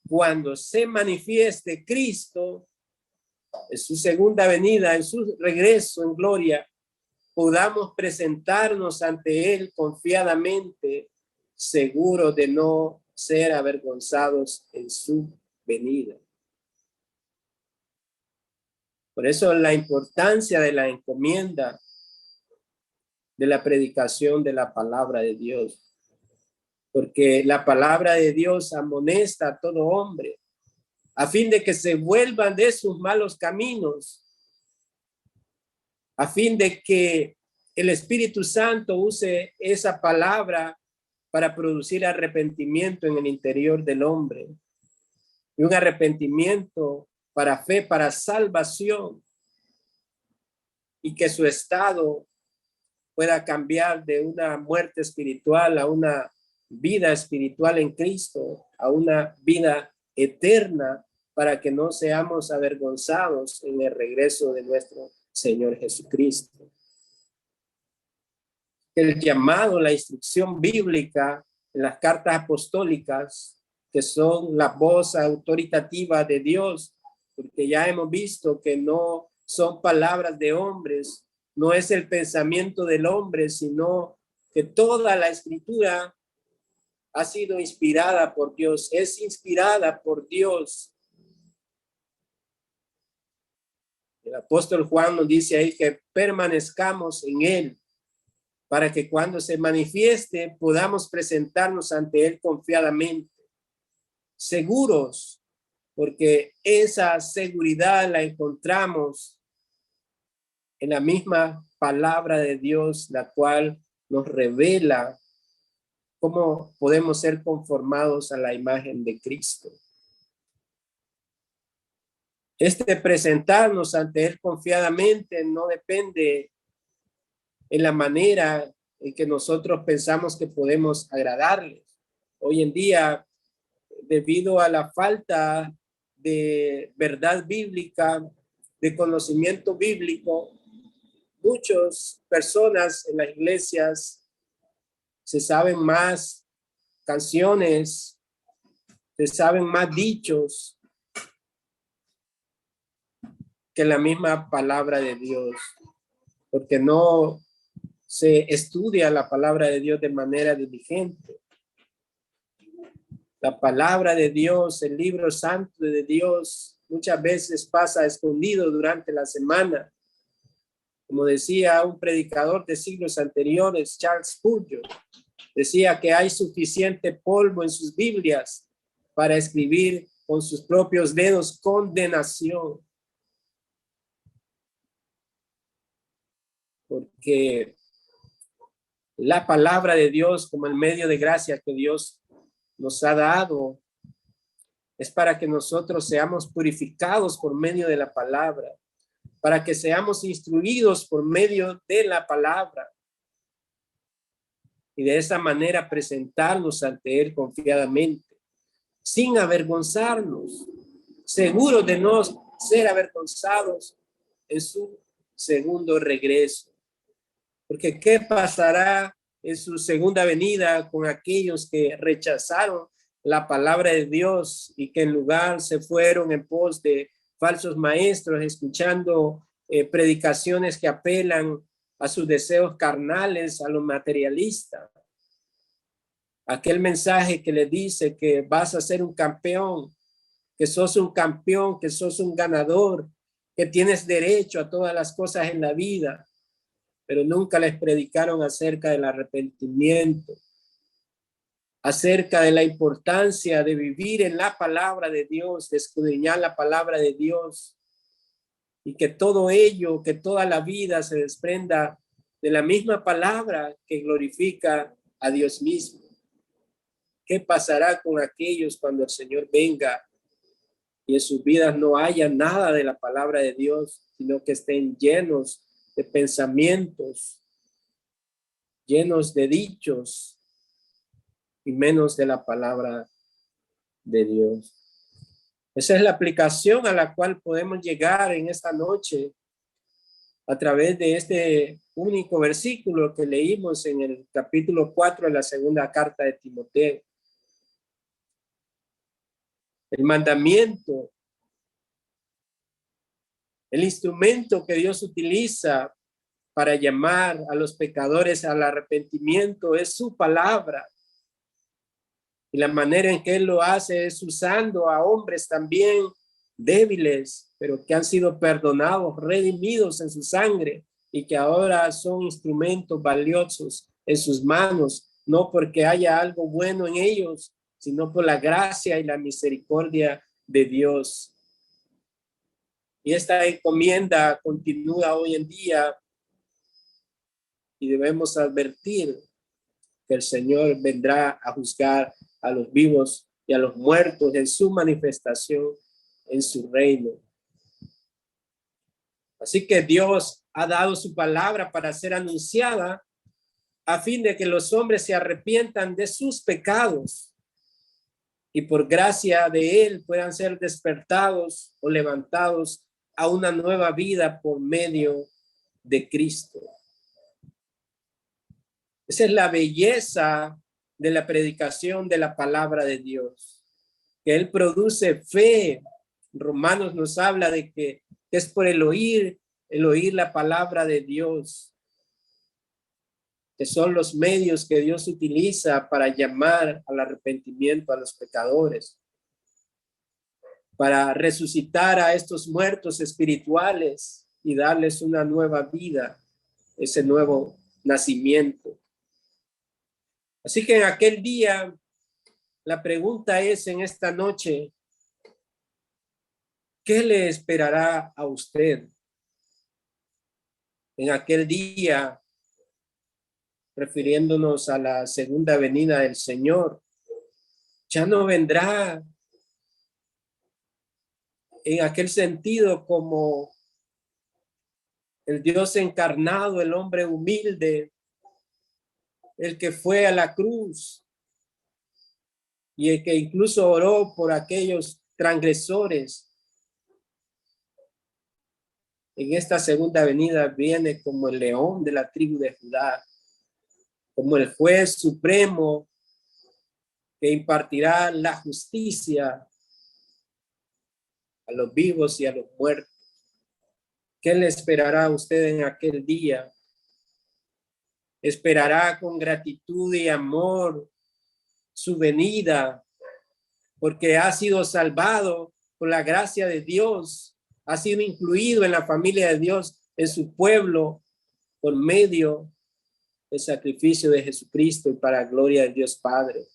cuando se manifieste Cristo, en su segunda venida, en su regreso en gloria, podamos presentarnos ante Él confiadamente, seguros de no ser avergonzados en su venida. Por eso la importancia de la encomienda de la predicación de la palabra de Dios. Porque la palabra de Dios amonesta a todo hombre a fin de que se vuelvan de sus malos caminos, a fin de que el Espíritu Santo use esa palabra para producir arrepentimiento en el interior del hombre, y un arrepentimiento para fe, para salvación, y que su estado pueda cambiar de una muerte espiritual a una vida espiritual en Cristo, a una vida eterna, para que no seamos avergonzados en el regreso de nuestro Señor Jesucristo. El llamado, la instrucción bíblica en las cartas apostólicas, que son la voz autoritativa de Dios, porque ya hemos visto que no son palabras de hombres, no es el pensamiento del hombre, sino que toda la escritura ha sido inspirada por Dios, es inspirada por Dios. El apóstol Juan nos dice ahí que permanezcamos en él, para que cuando se manifieste podamos presentarnos ante él confiadamente, seguros, porque esa seguridad la encontramos en la misma palabra de Dios, la cual nos revela cómo podemos ser conformados a la imagen de Cristo. Este presentarnos ante él confiadamente no depende en la manera en que nosotros pensamos que podemos agradarles. Hoy en día, debido a la falta de verdad bíblica, de conocimiento bíblico, muchas personas en las iglesias se saben más canciones, se saben más dichos que la misma palabra de Dios, porque no se estudia la palabra de Dios de manera diligente. La palabra de Dios, el libro santo de Dios, muchas veces pasa escondido durante la semana. Como decía un predicador de siglos anteriores, Charles Spurgeon, decía que hay suficiente polvo en sus Biblias para escribir con sus propios dedos condenación. Porque la palabra de Dios, como el medio de gracia que Dios nos ha dado, es para que nosotros seamos purificados por medio de la palabra, para que seamos instruidos por medio de la palabra y de esa manera presentarnos ante él confiadamente, sin avergonzarnos, seguros de no ser avergonzados en su segundo regreso. Porque ¿qué pasará en su segunda venida con aquellos que rechazaron la palabra de Dios y que en lugar se fueron en pos de falsos maestros, escuchando predicaciones que apelan a sus deseos carnales, a los materialistas? Aquel mensaje que le dice que vas a ser un campeón, que sos un campeón, que sos un ganador, que tienes derecho a todas las cosas en la vida, pero nunca les predicaron acerca del arrepentimiento, acerca de la importancia de vivir en la palabra de Dios, de escudriñar la palabra de Dios, y que todo ello, que toda la vida se desprenda de la misma palabra que glorifica a Dios mismo. ¿Qué pasará con aquellos cuando el Señor venga y en sus vidas no haya nada de la palabra de Dios, sino que estén llenos de pensamientos, llenos de dichos y menos de la palabra de Dios? Esa es la aplicación a la cual podemos llegar en esta noche a través de este único versículo que leímos en el capítulo 4 de la segunda carta de Timoteo. El mandamiento, el instrumento que Dios utiliza para llamar a los pecadores al arrepentimiento es su palabra. Y la manera en que él lo hace es usando a hombres también débiles, pero que han sido perdonados, redimidos en su sangre y que ahora son instrumentos valiosos en sus manos, no porque haya algo bueno en ellos, sino por la gracia y la misericordia de Dios. Y esta encomienda continúa hoy en día y debemos advertir que el Señor vendrá a juzgar a los vivos y a los muertos en su manifestación en su reino. Así que Dios ha dado su palabra para ser anunciada a fin de que los hombres se arrepientan de sus pecados y por gracia de él puedan ser despertados o levantados a una nueva vida por medio de Cristo. Esa es la belleza de la predicación de la palabra de Dios, que él produce fe. Romanos nos habla de que que es por el oír la palabra de Dios, que son los medios que Dios utiliza para llamar al arrepentimiento a los pecadores, para resucitar a estos muertos espirituales y darles una nueva vida, ese nuevo nacimiento. Así que en aquel día, la pregunta es en esta noche, ¿qué le esperará a usted? En aquel día, refiriéndonos a la segunda venida del Señor, ya no vendrá en aquel sentido como el Dios encarnado, el hombre humilde, el que fue a la cruz y el que incluso oró por aquellos transgresores. En esta segunda venida viene como el león de la tribu de Judá, como el juez supremo que impartirá la justicia a los vivos y a los muertos. ¿Qué le esperará a usted en aquel día? ¿Esperará con gratitud y amor su venida porque ha sido salvado por la gracia de Dios, ha sido incluido en la familia de Dios, en su pueblo, por medio del sacrificio de Jesucristo y para la gloria de Dios Padre?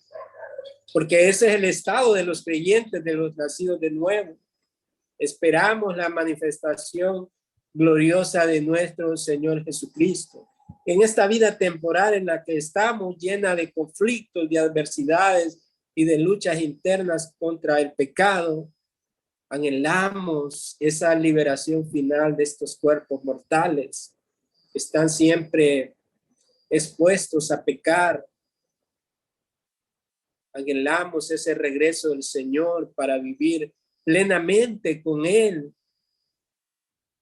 Porque ese es el estado de los creyentes, de los nacidos de nuevo. Esperamos la manifestación gloriosa de nuestro Señor Jesucristo. En esta vida temporal en la que estamos, llena de conflictos, de adversidades y de luchas internas contra el pecado, anhelamos esa liberación final de estos cuerpos mortales. Están siempre expuestos a pecar. Anhelamos ese regreso del Señor para vivir plenamente con Él,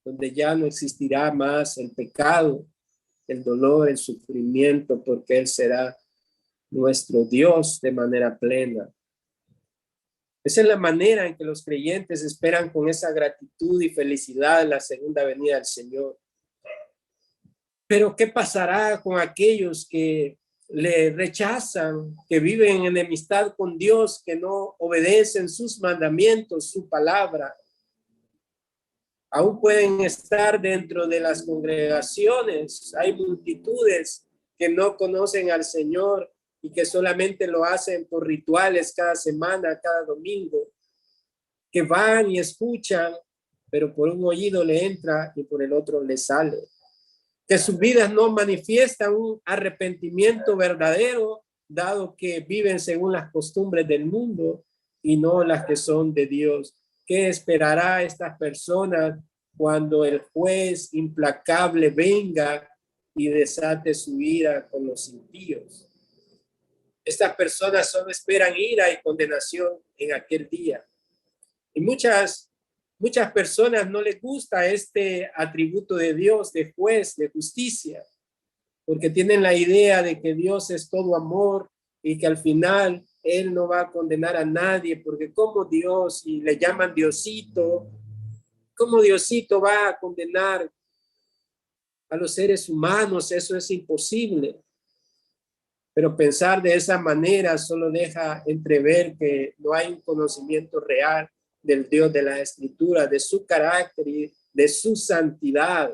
donde ya no existirá más el pecado, el dolor, el sufrimiento, porque Él será nuestro Dios de manera plena. Esa es la manera en que los creyentes esperan con esa gratitud y felicidad la segunda venida del Señor. Pero ¿qué pasará con aquellos que le rechazan, que viven en enemistad con Dios, que no obedecen sus mandamientos, su palabra? Aún pueden estar dentro de las congregaciones. Hay multitudes que no conocen al Señor y que solamente lo hacen por rituales cada semana, cada domingo, que van y escuchan, pero por un oído le entra y por el otro le sale. Que sus vidas no manifiestan un arrepentimiento verdadero, dado que viven según las costumbres del mundo y no las que son de Dios. ¿Qué esperará a estas personas cuando el juez implacable venga y desate su ira con los impíos? Estas personas solo esperan ira y condenación en aquel día. Y muchas personas no les gusta este atributo de Dios, de juez, de justicia, porque tienen la idea de que Dios es todo amor y que al final Él no va a condenar a nadie, porque como Dios, y le llaman Diosito, ¿cómo Diosito va a condenar a los seres humanos? Eso es imposible. Pero pensar de esa manera solo deja entrever que no hay un conocimiento real del Dios de la Escritura, de su carácter y de su santidad,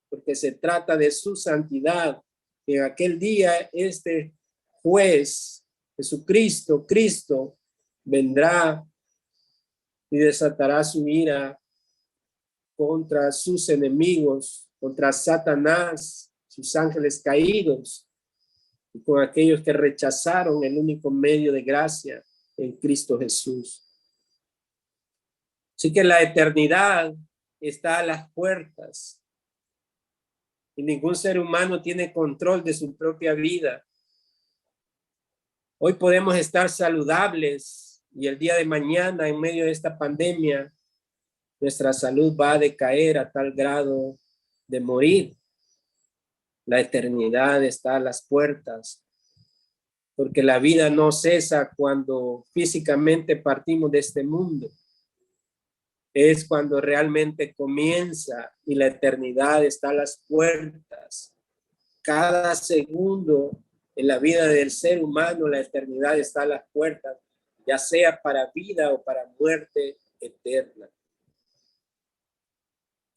porque se trata de su santidad. En aquel día este juez, Jesucristo, Cristo, vendrá y desatará su ira contra sus enemigos, contra Satanás, sus ángeles caídos, y con aquellos que rechazaron el único medio de gracia en Cristo Jesús. Así que la eternidad está a las puertas y ningún ser humano tiene control de su propia vida. Hoy podemos estar saludables y el día de mañana, en medio de esta pandemia, nuestra salud va a decaer a tal grado de morir. La eternidad está a las puertas, porque la vida no cesa cuando físicamente partimos de este mundo. es cuando realmente comienza y la eternidad está a las puertas. Cada segundo en la vida del ser humano, la eternidad está a las puertas, ya sea para vida o para muerte eterna.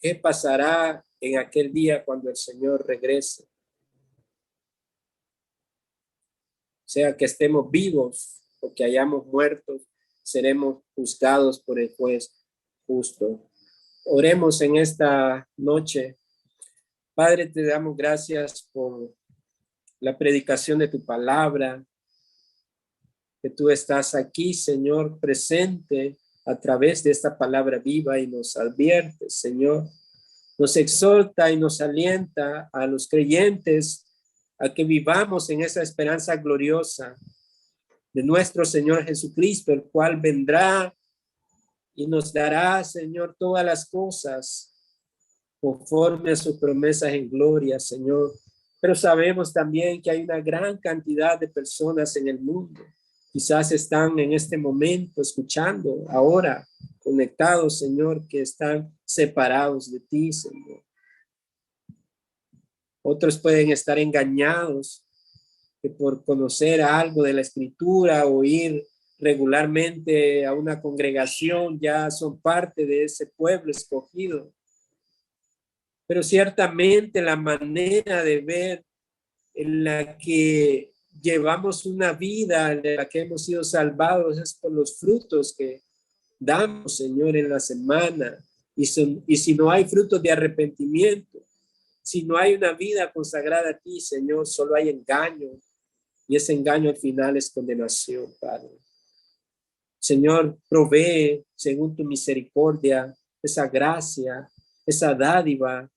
¿Qué pasará en aquel día cuando el Señor regrese? Sea que estemos vivos o que hayamos muerto, seremos juzgados por el juez justo. Oremos en esta noche. Padre, te damos gracias por la predicación de tu palabra, que tú estás aquí, Señor, presente a través de esta palabra viva y nos advierte, Señor. Nos exhorta y nos alienta a los creyentes a que vivamos en esa esperanza gloriosa de nuestro Señor Jesucristo, el cual vendrá y nos dará, Señor, todas las cosas conforme a sus promesas en gloria, Señor. Pero sabemos también que hay una gran cantidad de personas en el mundo. Quizás están en este momento escuchando ahora, conectados, Señor, que están separados de ti, Señor. Otros pueden estar engañados que por conocer algo de la Escritura o ir regularmente a una congregación ya son parte de ese pueblo escogido. Pero ciertamente la manera de ver en la que llevamos una vida, en la que hemos sido salvados, es por los frutos que damos, Señor, en la semana. Y si no hay frutos de arrepentimiento, si no hay una vida consagrada a ti, Señor, solo hay engaño. Y ese engaño al final es condenación, Padre. Señor, provee, según tu misericordia, esa gracia, esa dádiva,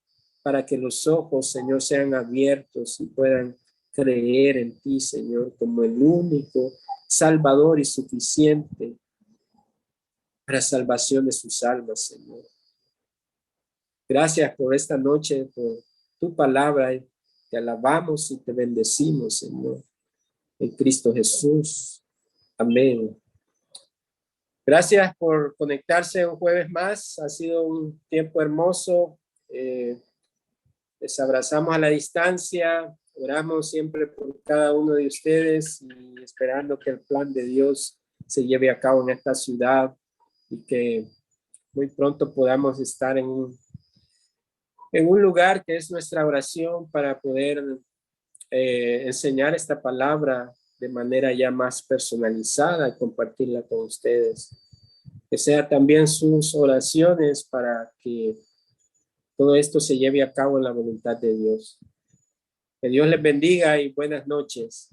para que los ojos, Señor, sean abiertos y puedan creer en ti, Señor, como el único Salvador y suficiente para salvación de sus almas, Señor. Gracias por esta noche, por tu palabra. Te alabamos y te bendecimos, Señor, en Cristo Jesús. Amén. Gracias por conectarse un jueves más. Ha sido un tiempo hermoso. Les abrazamos a la distancia. Oramos siempre por cada uno de ustedes y esperando que el plan de Dios se lleve a cabo en esta ciudad y que muy pronto podamos estar en un lugar que es nuestra oración para poder enseñar esta palabra de manera ya más personalizada y compartirla con ustedes. Que sea también sus oraciones para que todo esto se lleve a cabo en la voluntad de Dios. Que Dios les bendiga y buenas noches.